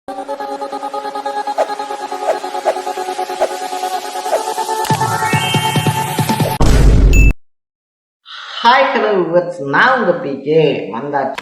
Hi hello viewers, நான் உங்க PK வந்தாச்சு.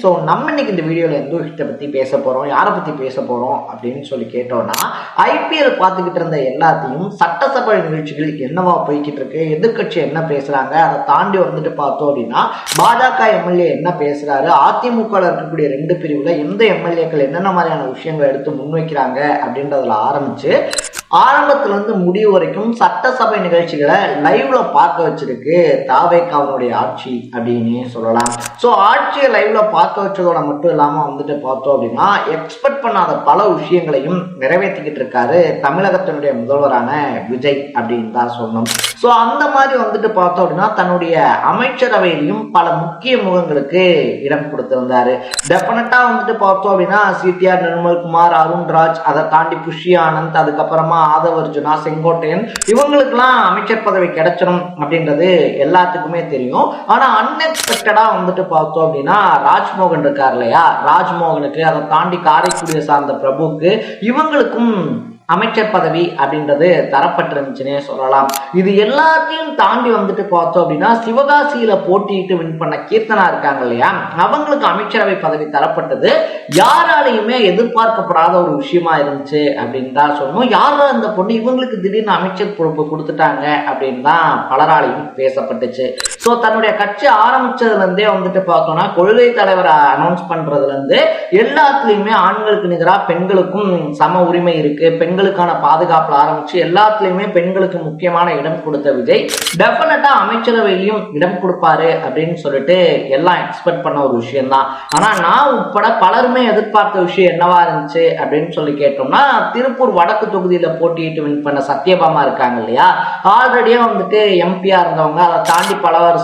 ஸோ நம்ம இன்னைக்கு இந்த வீடியோவில் எந்த விஷயத்தை பற்றி பேச போகிறோம், யாரை பற்றி பேச போகிறோம் அப்படின்னு சொல்லி கேட்டோம்னா, ஐபிஎல் பார்த்துக்கிட்டு இருந்த எல்லாத்தையும் சட்டசபை நிகழ்ச்சிகள் என்னவா போய்கிட்டு இருக்கு, எதிர்கட்சி என்ன பேசுகிறாங்க, அதை தாண்டி வந்துட்டு பார்த்தோம் அப்படின்னா பாஜக எம்எல்ஏ என்ன பேசுகிறாரு, அதிமுக இருக்கக்கூடிய 2 பிரிவில் எந்த எம்எல்ஏக்கள் என்னென்ன மாதிரியான விஷயங்களை எடுத்து முன்வைக்கிறாங்க அப்படின்றதுல ஆரம்பித்து ஆரம்பத்துல இருந்து முடிவு வரைக்கும் சட்டசபை நிகழ்ச்சிகளை லைவ்ல பார்க்க வச்சிருக்கு தாவேக்காவுடைய ஆட்சி அப்படின்னு சொல்லலாம். ஸோ ஆட்சியை லைவ்ல பார்க்க வச்சதோட மட்டும் இல்லாம வந்துட்டு பார்த்தோம் அப்படின்னா எக்ஸ்பெக்ட் பண்ணாத பல விஷயங்களையும் நிறைவேற்றிக்கிட்டு இருக்காரு தமிழகத்தினுடைய முதல்வரான விஜய் அப்படின்னு தான் சொல்லணும். ஸோ அந்த மாதிரி வந்துட்டு பார்த்தோம் அப்படின்னா தன்னுடைய அமைச்சரவையிலையும் பல முக்கிய முகங்களுக்கு இடம் கொடுத்திருந்தாரு. டெஃபினட்டா வந்துட்டு பார்த்தோம் அப்படின்னா சிடிஆர், நிர்மல்குமார், அருண்ராஜ், அதை தாண்டி புஷி ஆனந்த், அதுக்கப்புறமா ஆதவர்ஜுனா, செங்கோட்டையன், இவங்களுக்குலாம் அமைச்சர் பதவி கிடைச்சிடும் அப்படின்றது எல்லாத்துக்குமே தெரியும். ஆனா அன்எக்ஸ்பெக்டடா வந்துட்டு பார்த்தோம் அப்படின்னா ராஜ்மோகன் இருக்கார் இல்லையா, ராஜ்மோகனுக்கு, அதை தாண்டி காரைக்குடியை சார்ந்த பிரபுக்கு, இவங்களுக்கும் அமைச்சர் பதவி அப்படின்றது தரப்பட்டிருந்துச்சுன்னே சொல்லலாம். இது எல்லாத்தையும் தாண்டி வந்துட்டு பார்த்தோம் அப்படின்னா சிவகாசியில போட்டியிட்டு வின் பண்ண கீர்த்தனா இருக்காங்க இல்லையா, அவங்களுக்கு அமைச்சரவை பதவி தரப்பட்டது யாராலையுமே எதிர்பார்க்கப்படாத ஒரு விஷயமா இருந்துச்சு அப்படின்னு தான் சொல்லணும். யாரா இந்த பொண்ணு, இவங்களுக்கு திடீர்னு அமைச்சர் பொறுப்பு கொடுத்துட்டாங்க அப்படின்னு தான் பலராலையும் பேசப்பட்டுச்சு. ஸோ தன்னுடைய கட்சி ஆரம்பிச்சதுல இருந்தே வந்துட்டு பார்த்தோம்னா கொள்கை தலைவரை அனௌன்ஸ் பண்றதுல இருந்து எல்லாத்துலயுமே ஆண்களுக்கு நிகராக பெண்களுக்கும் சம உரிமை இருக்கு, பெண்களுக்கான பாதுகாப்புல ஆரம்பிச்சு எல்லாத்துலயுமே பெண்களுக்கு முக்கியமான இடம் கொடுத்த விஜய் டெஃபினட்டா அமைச்சரவையிலையும் இடம் கொடுப்பாரு அப்படின்னு சொல்லிட்டு எல்லாம் எக்ஸ்பெக்ட் பண்ண ஒரு விஷயம் தான். ஆனா நான் உட்பட பலருமே எதிர்பார்த்த விஷயம் என்னவா இருந்துச்சு அப்படின்னு சொல்லி கேட்டோம்னா, திருப்பூர் வடக்கு தொகுதியில போட்டியிட்டு வின் பண்ண சத்யபாமா இருக்காங்க இல்லையா, ஆல்ரெடியா வந்துட்டு எம்பியா இருந்தவங்க, அதை தாண்டி பல வருஷ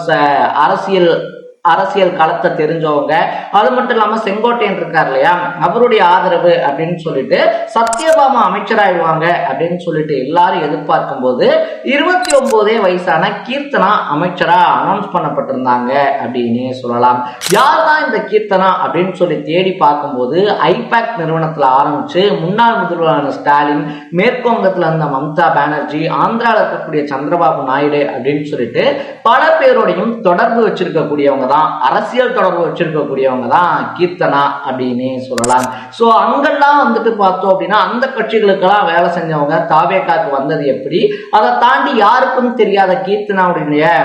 அரசியல் களத்தை தெரிஞ்சவங்க, அது மட்டும் இல்லாம செங்கோட்டையன் இருக்கார் இல்லையா, அவருடைய ஆதரவு அப்படின்னு சொல்லிட்டு சத்யபாமா அமைச்சராயிடுவாங்க அப்படின்னு சொல்லிட்டு எல்லாரும் எதிர்பார்க்கும் போது 29 வயசான கீர்த்தனா அமைச்சரா அனௌன்ஸ் பண்ணப்பட்டிருந்தாங்க அப்படின்னு சொல்லலாம். யார் தான் இந்த கீர்த்தனா அப்படின்னு சொல்லி தேடி பார்க்கும்போது ஐபேக் நிறுவனத்துல ஆரம்பிச்சு முன்னாள் முதல்வரான ஸ்டாலின், மேற்கு வங்கத்துல இருந்த மம்தா பானர்ஜி, ஆந்திராவில் இருக்கக்கூடிய சந்திரபாபு நாயுடு அப்படின்னு சொல்லிட்டு பல பேரோடையும் தொடர்பு வச்சிருக்கக்கூடியவங்க, அரசியல் தொடர்பு வச்சிருக்கக்கூடியவங்க தான் கீர்த்தனா அப்படின்னு சொல்லலாம். சோ அங்கெல்லாம் வந்துட்டு பார்த்தோம் அப்படின்னா அந்த கட்சிகளுக்கெல்லாம் வேலை செஞ்சவங்க தாவேக்காக்கு வந்தது எப்படி, அதை தாண்டி யாருக்கும் தெரியாத கீர்த்தனாவுடைய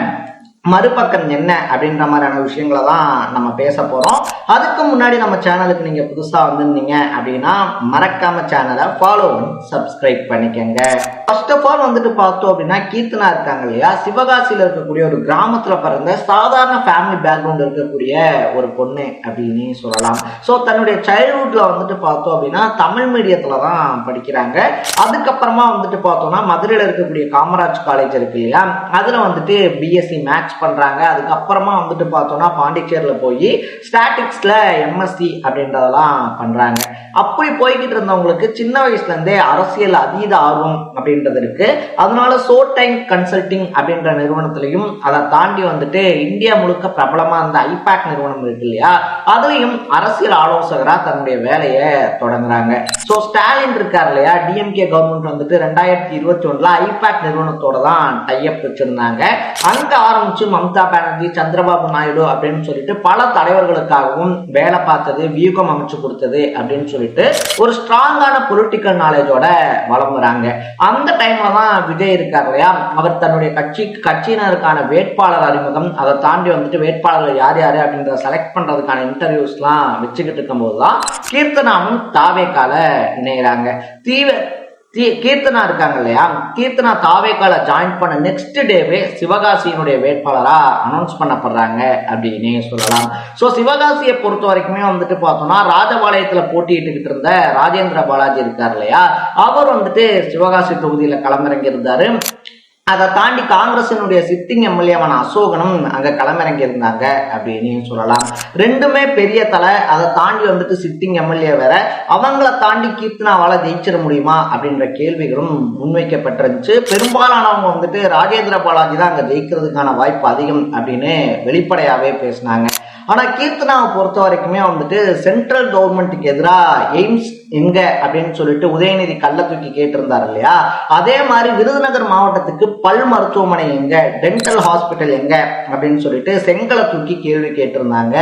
மறுபக்கம் என்ன அப்படின்ற மாதிரியான விஷயங்களை தான் நம்ம பேச போறோம். அதுக்கு முன்னாடி நம்ம சேனலுக்கு நீங்க புதுசா வந்திருந்தீங்க அப்படின்னா மறக்காம சேனலை ஃபாலோ பண்ணி சப்ஸ்கிரைப் பண்ணிக்கங்க. ஃபர்ஸ்ட் ஆஃப் ஆல் வந்துட்டு பார்த்தோம் அப்படின்னா கீர்த்தனா இருக்காங்க இல்லையா, சிவகாசியில இருக்கக்கூடிய ஒரு கிராமத்துல பிறந்த சாதாரண ஃபேமிலி பேக்ரவுண்ட் இருக்கக்கூடிய ஒரு பொண்ணு அப்படின்னு சொல்லலாம். ஸோ தன்னுடைய சைல்ட்ஹுட்ல வந்துட்டு பார்த்தோம் அப்படின்னா தமிழ் மீடியத்துல தான் படிக்கிறாங்க. அதுக்கப்புறமா வந்துட்டு பார்த்தோம்னா மதுரையில இருக்கக்கூடிய காமராஜ் காலேஜ் இருக்கு இல்லையா, அதுல வந்துட்டு பிஎஸ்சி மேக்ஸ் பண்றாங்க. அதுக்கப்புறமா வந்துட்டு பார்த்தோம்னா பாண்டிச்சேரியில போய் ஸ்டாட்டிக்ஸ்ல எம்எஸ்சி அப்படின்றதெல்லாம் பண்றாங்க. அப்படி போய்கிட்டு இருந்தவங்களுக்கு சின்ன வயசுல இருந்தே அரசியல் அதீத ஆர்வம் அப்படின்றது இருக்கு. அதனால டைம் கன்சல்டிங் அப்படின்ற நிறுவனத்திலையும், அதை தாண்டி வந்துட்டு இந்தியா முழுக்க பிரபலமா இருந்த ஐபேக் நிறுவனம் இருக்கு இல்லையா, அதுலயும் அரசியல் ஆலோசகரா தன்னுடைய வேலையை தொடங்குறாங்க. ஸோ ஸ்டாலின் இருக்கார் இல்லையா, டிஎம்கே கவர்மெண்ட் வந்துட்டு 2021 ஐபேக் நிறுவனத்தோட தான் டைப் வச்சிருந்தாங்க. அங்க ஆரம்பிச்சு மம்தா பானர்ஜி, சந்திரபாபு நாயுடு அப்படின்னு சொல்லிட்டு பல தலைவர்களுக்காகவும் வேலை பார்த்தது, வியூகம் அமைச்சு கொடுத்தது அப்படின்னு சொல்லிட்டு ஒரு ஸ்ட்ராங்கான பொலிட்டிக்கல் நாலேஜோட வளர்ந்துறாங்க. அந்த டைம்ல தான் விஜய் இருக்கார் இல்லையா, அவர் தன்னுடைய கட்சியினருக்கான வேட்பாளர் அறிமுகம், அதை தாண்டி வந்துட்டு வேட்பாளர்கள் யார் யாரு அப்படின்றத செலக்ட் பண்றதுக்கான இன்டர்வியூஸ் எல்லாம் வச்சுக்கிட்டு இருக்கும் போதுதான் கீர்த்தனாவும் தாவேக்கால இணைகிறாங்க. கீர்த்தனா இருக்காங்க இல்லையா, கீர்த்தனா தாவேக்கால ஜாயின் பண்ண நெக்ஸ்ட் டேவே சிவகாசியினுடைய வேட்பாளரா அனௌன்ஸ் பண்ணப்படுறாங்க அப்படின்னு சொல்லலாம். ஸோ சிவகாசியை பொறுத்த வரைக்குமே வந்துட்டு பார்த்தோம்னா ராஜபாளையத்துல போட்டிட்டு இருந்த ராஜேந்திர பாலாஜி இருக்கார் இல்லையா, அவர் வந்துட்டு சிவகாசி தொகுதியில களமிறங்கி இருந்தாரு. அதை தாண்டி காங்கிரசினுடைய சிட்டிங் எம்எல்ஏவான அசோகனும் அங்க களமிறங்கி இருந்தாங்க அப்படின்னு சொல்லலாம். ரெண்டுமே பெரிய தலை. அதை தாண்டி வந்துட்டு சிட்டிங் எம்எல்ஏ வேற, அவங்கள தாண்டி கீர்த்தனாவால ஜெயிச்சிட முடியுமா அப்படின்ற கேள்விகளும் முன்வைக்கப்பட்டிருந்துச்சு. பெரும்பாலானவங்க வந்துட்டு ராஜேந்திர பாலாஜி தான் அங்க ஜெயிக்கிறதுக்கான வாய்ப்பு அதிகம் அப்படின்னு வெளிப்படையாவே பேசினாங்க. ஆனா கீர்த்தனாவை பொறுத்த வரைக்குமே வந்துட்டு சென்ட்ரல் கவர்மெண்ட்டுக்கு எதிராக எய்ம்ஸ் எங்க அப்படின்னு சொல்லிட்டு உதயநிதி கள்ள தூக்கி கேட்டிருந்தார் இல்லையா, அதே மாதிரி விருதுநகர் மாவட்டத்துக்கு பல் மருத்துவமனை எங்க, டென்டல் ஹாஸ்பிட்டல் எங்க அப்படின்னு சொல்லிட்டு செங்கலை தூக்கி கேள்வி கேட்டிருந்தாங்க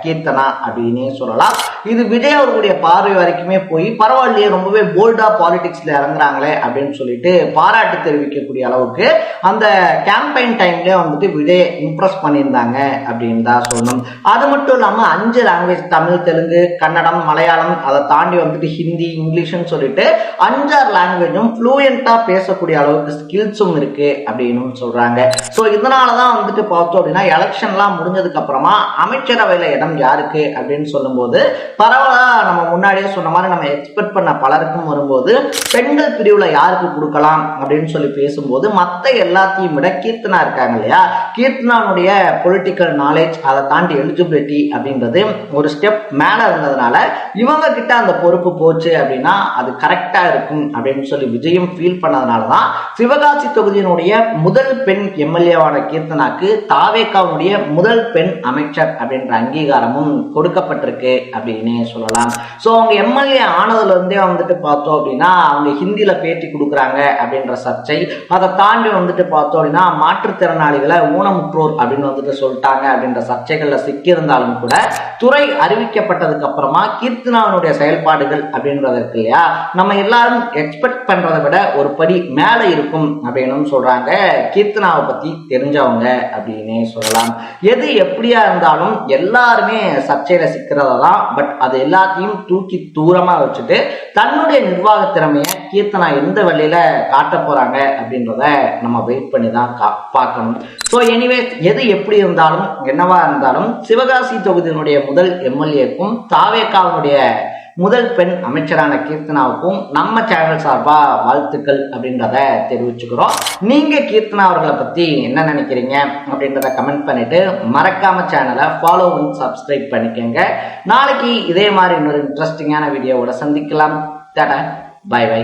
கீர்த்தனா அப்படின்னு சொல்லலாம். இது விஜய் அவர்களுடைய பார்வை வரைக்குமே போய் பரவாயில்லையே, ரொம்பவே போல்டா பாலிடிக்ஸ்ல இறங்குறாங்களே அப்படின்னு சொல்லிட்டு பாராட்டு தெரிவிக்கக்கூடிய அளவுக்கு அந்த கேம்பெயின் டைம்ல வந்துட்டு விஜய் இம்ப்ரெஸ் பண்ணியிருந்தாங்க அப்படின்னு தான் சொல்லணும். அது மட்டும் இல்லாம 5 லாங்குவேஜ், தமிழ், தெலுங்கு, கன்னடம், மலையாளம், அதை தாண்டி வந்துட்டு ஹிந்தி, இங்கிலீஷ்னு சொல்லிட்டு 5-6 லாங்குவேஜும் ஃப்ளூயண்டா பேசக்கூடிய அளவுக்கு ஸ்கில்ஸும் இருக்கு அப்படின்னு சொல்றாங்க. ஸோ இதனாலதான் வந்துட்டு பார்த்தோம் அப்படின்னா எலெக்ஷன்லாம் முடிஞ்சதுக்கு அப்புறமா அமைச்சரவையில இடம் யாருக்கு அப்படின்னு சொல்லும்போது பரவாயில்ல, நம்ம முன்னாடியே சொன்ன மாதிரி நம்ம எக்ஸ்பெக்ட் பண்ண பலருக்கும் வரும்போது பெண்கள் பிரிவுல யாருக்கு கொடுக்கலாம் அப்படின்னு சொல்லி பேசும்போது மற்ற எல்லாத்தையும் விட கீர்த்தனா இருக்காங்க இல்லையா, கீர்த்தனாவுடைய பொலிட்டிக்கல் நாலேஜ், அதை தாண்டி எலிஜிபிலிட்டி அப்படின்றது ஒரு ஸ்டெப் மேல இருந்ததுனால இவங்க கிட்ட அந்த பொறுப்பு போச்சு அப்படின்னா அது கரெக்டா இருக்கும் அப்படின்னு சொல்லி விஜயம் ஃபீல் பண்ணதுனாலதான் சிவகாசி தொகுதியினுடைய முதல் பெண் எம்எல்ஏவான கீர்த்தனாக்கு தாவேகாவுடைய முதல் பெண் அமைச்சர் அப்படின்ற அங்கீகாரமும் கொடுக்கப்பட்டிருக்கு அப்படின்னு சொல்லலாம். ஸோ அவங்க எம்எல்ஏ ஆனதுல இருந்தே வந்துட்டு பார்த்தோம் அப்படின்னா அவங்க ஹிந்தியில பேட்டி கொடுக்குறாங்க அப்படின்ற சர்ச்சை, அதை தாண்டி வந்துட்டு பார்த்தோம் அப்படின்னா மாற்றுத்திறனாளிகளை ஊனமுற்றோர் அப்படின்னு வந்துட்டு சொல்லிட்டாங்க அப்படின்ற சர்ச்சைகள்ல சிக்கியிருந்தாலும் கூட துறை அறிவிக்கப்பட்டதுக்கு அப்புறமா கீர்த்தனாவுடைய செயல்பாடுகள் அப்படின்றதற்கு இல்லையா, நம்ம எல்லாரும் எக்ஸ்பெக்ட் பண்றதை விட ஒரு படி மேல இருக்கும் அப்படின்னு சொல்றாங்க கீர்த்தனாவை பத்தி தெரிஞ்சவங்க அப்படின்னு சொல்லலாம். எது எப்படியா இருந்தாலும் எல்லாருமே சர்ச்சையில சிக்கிறதான். பட் அது எல்லாத்தையும் தூக்கி தூரமா வச்சுட்டு தன்னுடைய நிர்வாக திறமைய கீர்த்தனா எந்த வழியில காட்ட போறாங்க அப்படின்றத நம்ம வெயிட் பண்ணி தான் பார்க்கணும். ஸோ எனிவே எது எப்படி இருந்தாலும் என்னவா இருந்தாலும் சிவகாசி தொகுதியினுடைய முதல் எம்எல்ஏக்கும் தாவேகாவுடைய முதல் பெண் அமைச்சரான கீர்த்தனாவுக்கும் நம்ம சேனல் சார்பா வாழ்த்துக்கள் அப்படின்றத தெரிவிச்சுக்கிறோம். நீங்க கீர்த்தனா அவர்களை பத்தி என்ன நினைக்கிறீங்க அப்படின்றத கமெண்ட் பண்ணிட்டு மறக்காம சேனலை ஃபாலோ பண்ணி சப்ஸ்கிரைப் பண்ணிக்கோங்க. நாளைக்கு இதே மாதிரி இன்னொரு இன்ட்ரெஸ்டிங்கான வீடியோவோட சந்திக்கலாம். Tata, bye by.